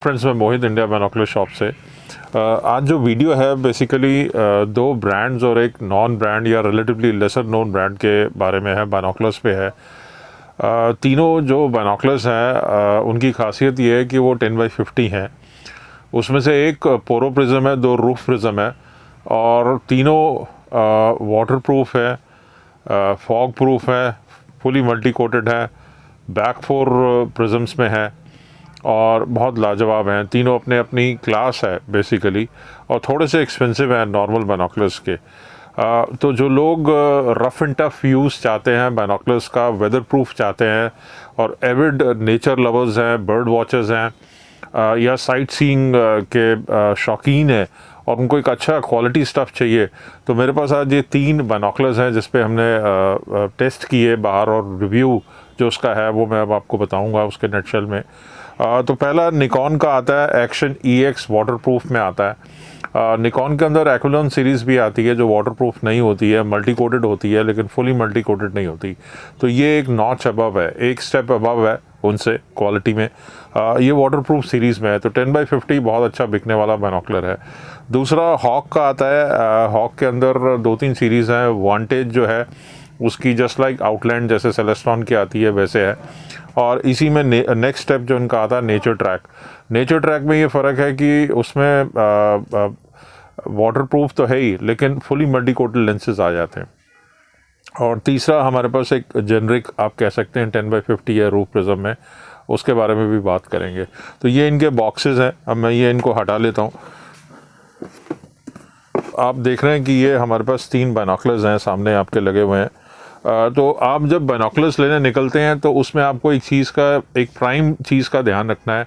Friends, मैं मोहित India binocular shop से। आज जो वीडियो है बेसिकली दो ब्रांड्स और एक नॉन ब्रांड या रिलेटिवली लेसर नोन ब्रांड के बारे में है, बाइनोकुलर्स पे है। तीनों जो बाइनोकुलर्स हैं उनकी खासियत ये है कि वो 10x50 हैं। उसमें से एक पोरो प्रिज्म है, दो रूफ प्रिज्म है और तीनों वाटर प्रूफ है, फॉग प्रूफ है, फुली मल्टी कोटेड है, बैक 4 प्रिज्म्स में है और बहुत लाजवाब हैं। तीनों अपने अपनी क्लास है बेसिकली और थोड़े से एक्सपेंसिव हैं नॉर्मल बाइनोकुलर्स के। तो जो लोग रफ़ एंड टफ यूज़ चाहते हैं, बाइनोकुलर्स का वेदर प्रूफ चाहते हैं और एविड नेचर लवर्स हैं, बर्ड वॉचर्स हैं या साइट सीइंग के शौकीन हैं और उनको एक अच्छा क्वालिटी स्टफ़ चाहिए, तो मेरे पास आज ये 3 बाइनोकुलर्स हैं जिस पे हमने टेस्ट किए बाहर और रिव्यू जो उसका है वो मैं अब आपको बताऊंगा उसके नटशेल में। तो पहला निकॉन का आता है, एक्शन EX वाटरप्रूफ में आता है। निकॉन के अंदर एक्विलॉन सीरीज़ भी आती है जो वाटरप्रूफ नहीं होती है, मल्टी कोटेड होती है लेकिन फुली मल्टी कोटेड नहीं होती। तो ये एक नॉच अबव है, एक स्टेप अबव है उनसे क्वालिटी में। ये वाटरप्रूफ सीरीज़ में है तो 10x50 बहुत अच्छा बिकने वाला बाइनोकुलर है। दूसरा हॉक का आता है। हॉक के अंदर 2-3 सीरीज़ हैं। वांटेज जो है उसकी जस्ट लाइक आउटलैंड जैसे सेलेस्ट्रॉन की आती है वैसे है और इसी में नेक्स्ट स्टेप जो इनका आता है नेचर ट्रैक। नेचर ट्रैक में ये फ़र्क है कि उसमें वाटरप्रूफ तो है ही लेकिन फुली मल्टी कोटेड लेंसेज आ जाते हैं। और तीसरा हमारे पास एक जेनरिक आप कह सकते हैं 10x50 है रूफ प्रिज्म में, उसके बारे में भी बात करेंगे। तो ये इनके बॉक्सेस हैं। अब मैं ये इनको हटा लेता हूँ। आप देख रहे हैं कि ये हमारे पास 3 बाइनोकुलर्स हैं सामने आपके लगे हुए हैं। तो आप जब बाइनोकुलर्स लेने निकलते हैं तो उसमें आपको एक प्राइम चीज़ का ध्यान रखना है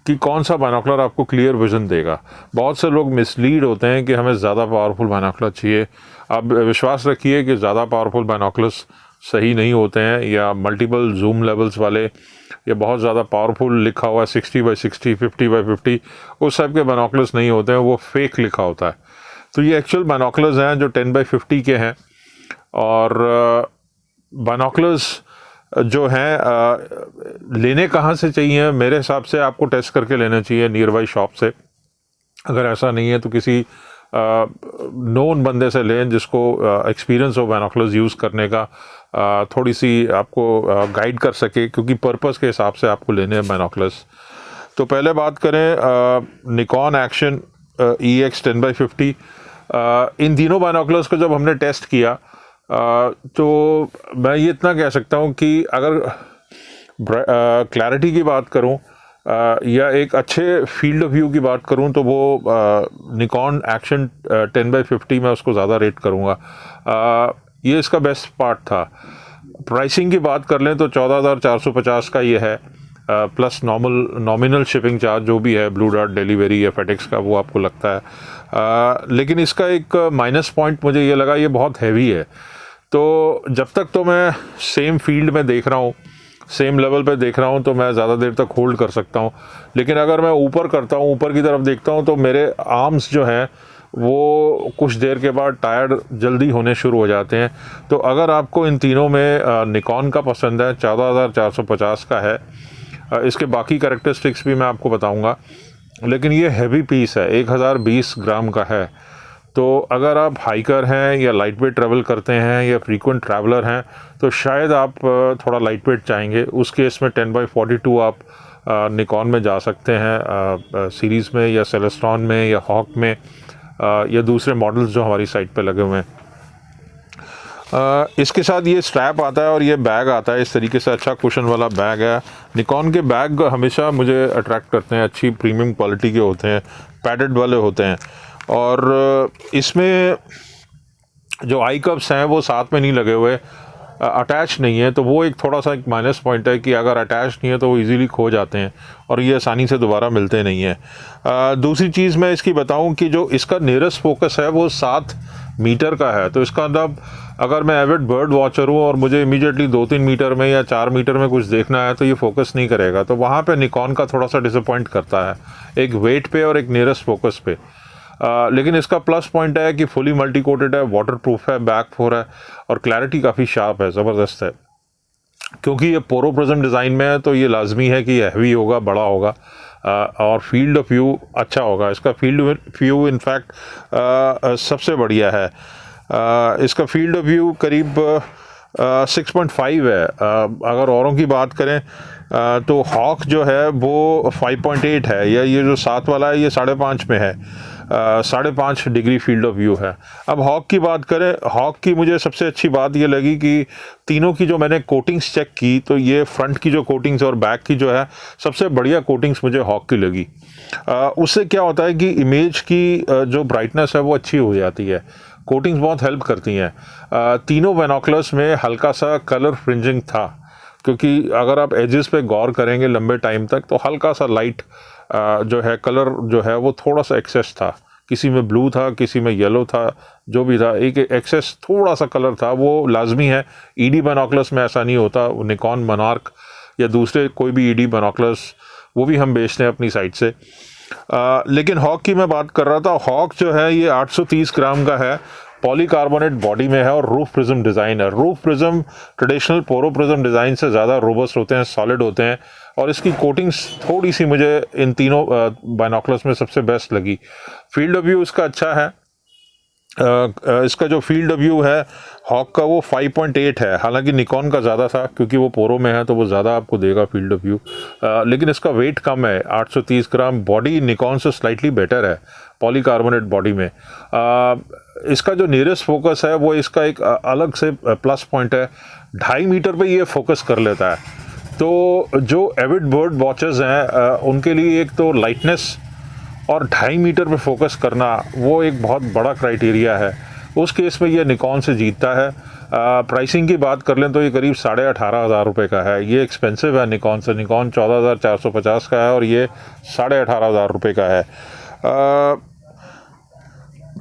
कि कौन सा बाइनोकुलर आपको क्लियर विज़न देगा। बहुत से लोग मिसलीड होते हैं कि हमें ज़्यादा पावरफुल बाइनोकुलर चाहिए। आप विश्वास रखिए कि ज़्यादा पावरफुल बाइनोकुलर्स सही नहीं होते हैं या मल्टीपल जूम लेवल्स वाले या बहुत ज़्यादा पावरफुल लिखा हुआ है 60x60, 50x50, उस टाइप के बाइनोकुलर्स नहीं होते हैं, वो फेक लिखा होता है। तो ये एक्चुअल बाइनोकुलर्स हैं जो 10x50 के हैं। और बाइनोकुलर्स जो हैं लेने कहाँ से चाहिए, मेरे हिसाब से आपको टेस्ट करके लेना चाहिए नियर बाई शॉप से। अगर ऐसा नहीं है तो किसी नोन बंदे से लें जिसको एक्सपीरियंस हो बाइनोकुलर्स यूज़ करने का, थोड़ी सी आपको गाइड कर सके, क्योंकि पर्पस के हिसाब से आपको लेने हैं बाइनोकुलर्स। तो पहले बात करें निकॉन एक्शन EX 10x50। इन तीनों बाइनोकुलर्स को जब हमने टेस्ट किया तो मैं ये इतना कह सकता हूँ कि अगर क्लैरिटी की बात करूँ या एक अच्छे फील्ड ऑफ व्यू की बात करूँ तो वो निकॉन एक्शन 10x50 मैं उसको ज़्यादा रेट करूँगा। ये इसका बेस्ट पार्ट था। प्राइसिंग की बात कर लें तो 14,450 का ये है, प्लस नॉमिनल शिपिंग चार्ज जो भी है, ब्लू डार्ट डिलीवरी या फेडेक्स का, वो आपको लगता है। लेकिन इसका एक माइनस पॉइंट मुझे ये लगा, ये बहुत हैवी है। तो जब तक तो मैं सेम फील्ड में देख रहा हूँ, सेम लेवल पे देख रहा हूँ, तो मैं ज़्यादा देर तक होल्ड कर सकता हूँ। लेकिन अगर मैं ऊपर करता हूँ, ऊपर की तरफ देखता हूँ, तो मेरे आर्म्स जो हैं वो कुछ देर के बाद टायर्ड जल्दी होने शुरू हो जाते हैं। तो अगर आपको इन तीनों में निकॉन का पसंद है, 14,450 का है। इसके बाकी कैरेक्टरिस्टिक्स भी मैं आपको बताऊंगा, लेकिन ये हैवी पीस है, 1020 ग्राम का है। तो अगर आप हाइकर हैं या लाइट वेट ट्रैवल करते हैं या फ्रीक्वेंट ट्रैवलर हैं तो शायद आप थोड़ा लाइट वेट चाहेंगे। उस केस में 10x42 आप निकॉन में जा सकते हैं, सीरीज़ में या सेलेस्ट्रॉन में या हॉक में या दूसरे मॉडल्स जो हमारी साइट पे लगे हुए हैं। इसके साथ ये स्ट्रैप आता है और ये बैग आता है इस तरीके से, अच्छा कुशन वाला बैग है। निकॉन के बैग हमेशा मुझे अट्रैक्ट करते हैं, अच्छी प्रीमियम क्वालिटी के होते हैं, पैडेड वाले होते हैं। और इसमें जो आई कप्स हैं वो साथ में नहीं लगे हुए, अटैच नहीं है, तो वो एक थोड़ा सा एक माइनस पॉइंट है कि अगर अटैच नहीं है तो वो इजीली खो जाते हैं और ये आसानी से दोबारा मिलते नहीं हैं। दूसरी चीज़ मैं इसकी बताऊं कि जो इसका नियरेस्ट फोकस है वो 7 मीटर का है। तो इसका मतलब अगर मैं एविड बर्ड वॉचर हूँ और मुझे इमीडिएटली 2-3 मीटर में या 4 मीटर में कुछ देखना है तो ये फोकस नहीं करेगा। तो वहाँ पे निकॉन का थोड़ा सा डिसअपॉइंट करता है, एक वेट पे और एक नियरेस्ट फोकस पे। लेकिन इसका प्लस पॉइंट है कि फुली मल्टी कोटेड है, वाटरप्रूफ है, बैक 4 है और क्लैरिटी काफ़ी शार्प है, ज़बरदस्त है। क्योंकि ये पोरो प्रिज्म डिज़ाइन में है तो ये लाजमी है कि ये हैवी होगा, बड़ा होगा। और फील्ड ऑफ व्यू अच्छा होगा। इसका फील्ड व्यू इनफैक्ट सबसे बढ़िया है। इसका फील्ड ऑफ व्यू करीब 6.5 है। अगर औरों की बात करें तो हॉक जो है वो 5.8 है, या ये जो 7 वाला है ये 5.5 में है। 5.5 डिग्री फील्ड ऑफ व्यू है। अब हॉक की बात करें, हॉक की मुझे सबसे अच्छी बात ये लगी कि तीनों की जो मैंने कोटिंग्स चेक की तो ये फ्रंट की जो कोटिंग्स और बैक की जो है सबसे बढ़िया कोटिंग्स मुझे हॉक की लगी। उससे क्या होता है कि इमेज की जो ब्राइटनेस है वो अच्छी हो जाती है। कोटिंग्स बहुत हेल्प करती हैं। तीनों बाइनोकुलर्स में हल्का सा कलर फ्रिंजिंग था, क्योंकि अगर आप एजेस पे गौर करेंगे लंबे टाइम तक तो हल्का सा लाइट जो है कलर जो है वो थोड़ा सा एक्सेस था। किसी में ब्लू था, किसी में येलो था, जो भी था एक एक्सेस थोड़ा सा कलर था। वो लाजमी है, ईडी बाइनोकुलर्स में ऐसा नहीं होता। निकॉन मोनार्क या दूसरे कोई भी ईडी बाइनोकुलर्स वो भी हम बेचते हैं अपनी साइट से। लेकिन हॉक की मैं बात कर रहा था। हॉक जो है ये 830 ग्राम का है, पॉलीकार्बोनेट बॉडी में है और रूफ प्रिज्म डिज़ाइन है। Roof prism traditional porro prism design से ज़्यादा रोबस्ट होते हैं, सॉलिड होते हैं, और इसकी कोटिंग्स थोड़ी सी मुझे इन तीनों बाइनोकुलर्स में सबसे बेस्ट लगी। फील्ड ऑफ व्यू इसका अच्छा है। इसका जो फील्ड ऑफ व्यू है हॉक का वो 5.8 है, हालांकि निकॉन का ज़्यादा था क्योंकि वो पोरो में है तो वो ज़्यादा आपको देगा फील्ड ऑफ व्यू। लेकिन इसका वेट कम है, 830 ग्राम। बॉडी निकॉन से स्लाइटली बेटर है पॉलीकार्बोनेट बॉडी में। इसका जो नियरेस्ट फोकस है वो इसका एक अलग से प्लस पॉइंट है, 2.5 मीटर पे ये फोकस कर लेता है। तो जो एविड बर्ड वॉचर्स हैं उनके लिए एक तो लाइटनेस और 2.5 मीटर पे फोकस करना वो एक बहुत बड़ा क्राइटेरिया है। उस केस में ये निकॉन से जीतता है। प्राइसिंग की बात कर लें तो ये करीब 18,500 रुपये का है। ये एक्सपेंसिव है निकॉन से। निकॉन 14,450 का है और ये 18,500 रुपये का है।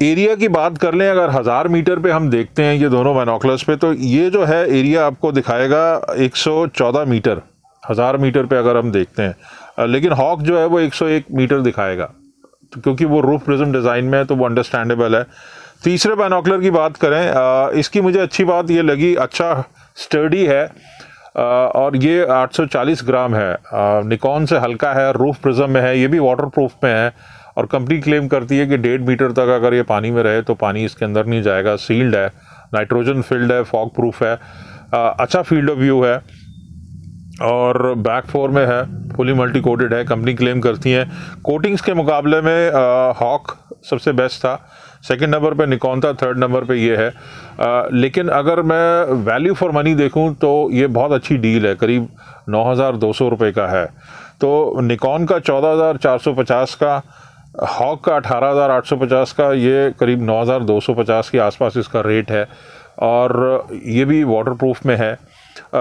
एरिया की बात कर लें, अगर 1000 मीटर पे हम देखते हैं ये दोनों बाइनोकुलर्स पे, तो ये जो है एरिया आपको दिखाएगा 114 मीटर 1000 मीटर पे अगर हम देखते हैं। लेकिन हॉक जो है वो 101 मीटर दिखाएगा, तो क्योंकि वो रूफ प्रिज्म डिज़ाइन में है तो वो अंडरस्टैंडेबल है। तीसरे बाइनोकुलर की बात करें, इसकी मुझे अच्छी बात ये लगी, अच्छा स्टर्डी है और ये 840 ग्राम है। निकॉन से हल्का है, रूफ प्रिज्म में है, ये भी वाटर प्रूफ में है और कंपनी क्लेम करती है कि 1.5 मीटर तक अगर ये पानी में रहे तो पानी इसके अंदर नहीं जाएगा। सील्ड है, नाइट्रोजन फिल्ड है, फॉग प्रूफ है, अच्छा फील्ड ऑफ व्यू है और बैक 4 में है, फुली मल्टी कोटेड है, कंपनी क्लेम करती है। कोटिंग्स के मुकाबले में हॉक सबसे बेस्ट था, सेकंड नंबर पे निकॉन था, थर्ड नंबर पे ये है। लेकिन अगर मैं वैल्यू फॉर मनी देखूं तो ये बहुत अच्छी डील है, करीब 9,200 रुपये का है। तो निकॉन का 14,450 का, हॉक का 18,850 का, ये करीब 9,250 के आसपास इसका रेट है और ये भी वाटरप्रूफ में है।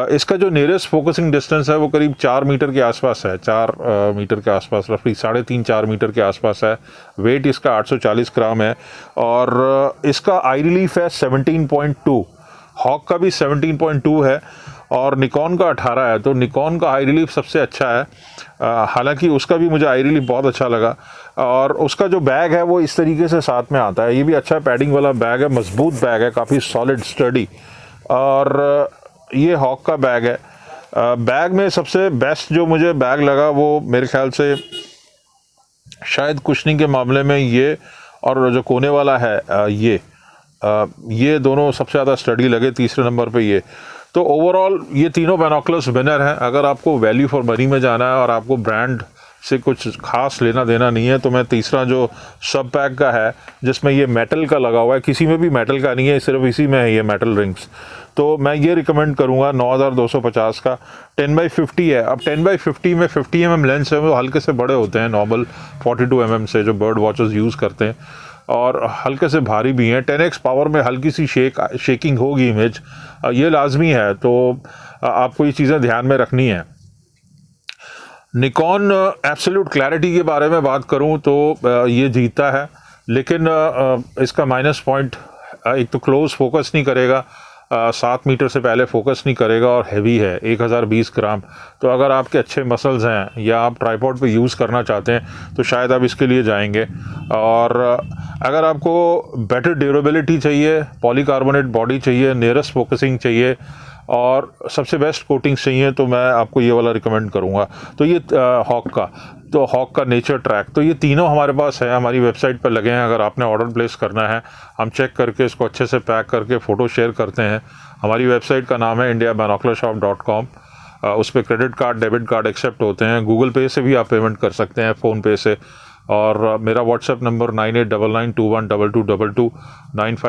इसका जो नियरेस्ट फोकसिंग डिस्टेंस है वो करीब 4 मीटर के आसपास है, 4 मीटर के आसपास, रफली 3.5-4 मीटर के आसपास है। वेट इसका 840 ग्राम है और इसका आई रिलीफ है 17.2, हॉक का भी 17.2 है और निकॉन का 18 है। तो निकॉन का आई रिलीफ सबसे अच्छा है, हालांकि उसका भी मुझे आई रिलीफ बहुत अच्छा लगा। और उसका जो बैग है वो इस तरीके से साथ में आता है, ये भी अच्छा पैडिंग वाला बैग है, मजबूत बैग है, काफ़ी सॉलिड स्टडी। और ये हॉक का बैग है। बैग में सबसे बेस्ट जो मुझे बैग लगा वो मेरे ख्याल से शायद कुशनिंग के मामले में ये और जो कोने वाला है ये दोनों सबसे ज़्यादा स्टडी लगे, तीसरे नंबर पे ये। तो ओवरऑल ये तीनों बाइनोकुलर्स विनर हैं। अगर आपको वैल्यू फॉर मनी में जाना है और आपको ब्रांड से कुछ खास लेना देना नहीं है तो मैं तीसरा जो सब पैक का है जिसमें ये मेटल का लगा हुआ है, किसी में भी मेटल का नहीं है, सिर्फ इसी में है ये मेटल रिंग्स, तो मैं ये रिकमेंड करूँगा 9,250 का। 10x50 है। अब 10x50 में 50 mm लेंस है, वो हल्के से बड़े होते हैं नॉर्मल 42 mm से जो बर्ड वॉचर्स यूज़ करते हैं, और हल्के से भारी भी हैं। 10x पावर में हल्की सी शेकिंग होगी इमेज, ये लाजमी है, तो आपको ये चीज़ें ध्यान में रखनी है। निकॉन एब्सोल्यूट क्लैरिटी के बारे में बात करूं तो ये जीतता है, लेकिन इसका माइनस पॉइंट एक तो क्लोज फोकस नहीं करेगा, 7 मीटर से पहले फोकस नहीं करेगा और हैवी है 1020 ग्राम। तो अगर आपके अच्छे मसल्स हैं या आप ट्राइपॉड पे यूज़ करना चाहते हैं तो शायद आप इसके लिए जाएंगे। और अगर आपको बेटर ड्यूरेबिलिटी चाहिए, पॉलीकार्बोनेट बॉडी चाहिए, नियरेस्ट फोकसिंग चाहिए और सबसे बेस्ट कोटिंग्स चाहिए तो मैं आपको ये वाला रिकमेंड करूँगा। तो ये हॉक का नेचर ट्रैक, तो ये तीनों हमारे पास है, हमारी वेबसाइट पर लगे हैं। अगर आपने ऑर्डर प्लेस करना है, हम चेक करके इसको अच्छे से पैक करके फ़ोटो शेयर करते हैं। हमारी वेबसाइट का नाम है indiabinocularshop.com। उस पर credit card, debit card accept होते हैं। गूगल पे से भी आप पेमेंट कर सकते हैं, फ़ोनपे से। और मेरा व्हाट्सएप नंबर 9899212222 95